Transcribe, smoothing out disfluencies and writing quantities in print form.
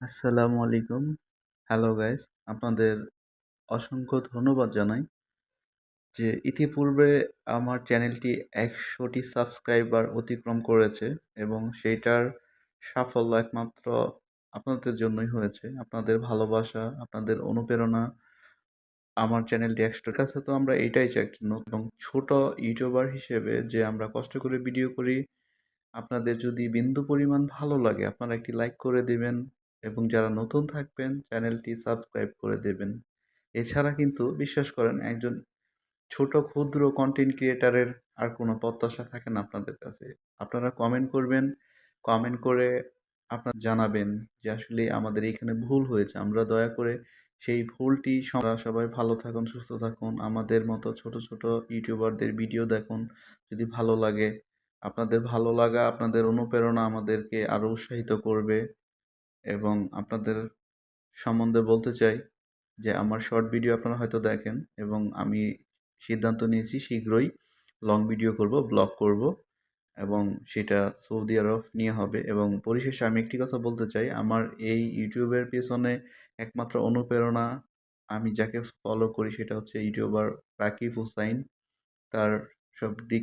আসসালামু আলাইকুম। Hello guys, আপনাদের অসংখ্য ধন্যবাদ জানাই যে ইতিপূর্বে আমার চ্যানেলটি ১০০টি সাবস্ক্রাইবার অতিক্রম করেছে এবং সেইটার সাফল্য একমাত্র আপনাদের জন্যই হয়েছে। আপনাদের ভালোবাসা, আপনাদের অনুপ্রেরণা আমার চ্যানেলটি ১০০ কাছে তো আমরা এইটাই চাই এবং ছোট ইউটিউবার হিসেবে যে আমরা কষ্ট করে ভিডিও করি, আপনাদের যদি বিন্দু পরিমাণ ভালো লাগে আপনারা একটি লাইক করে দিবেন এবং যারা নতুন থাকবেন চ্যানেলটি সাবস্ক্রাইব করে দেবেন। এছাড়া কিন্তু বিশ্বাস করেন একজন ছোট ক্ষুদ্র কন্টেন্ট ক্রিয়েটরের আর কোনো প্রত্যাশা থাকে না আপনাদের কাছে। আপনারা কমেন্ট করবেন, কমেন্ট করে আপনারা জানাবেন যে আসলে আমাদের এখানে ভুল হয়েছে। আমরা দয়া করে সেই ভুলটি সবাই ভালো থাকুন, সুস্থ থাকুন। আমাদের মতো ছোট, ছোট ইউটিউবারদের ভিডিও দেখুন যদি ভালো লাগে। আপনাদের ভালো লাগা, আপনাদের অনুপ্রেরণা আমাদেরকে আরো উৎসাহিত করবে এবং আপনাদের সম্বন্ধে বলতে চাই যে আমার শর্ট ভিডিও আপনারা হয়তো দেখেন এবং আমি সিদ্ধান্ত নিয়েছি শীঘ্রই লং ভিডিও করব, ব্লগ করব এবং সেটা সৌদি আরব নিয়ে হবে এবং পরিশেষে আমি একটি কথা বলতে চাই, আমার এই ইউটিউবের পেছনে একমাত্র অনুপ্রেরণা আমি যাকে ফলো করি সেটা হচ্ছে ইউটিউবার রাকিব হুসাইন। তার সব দিক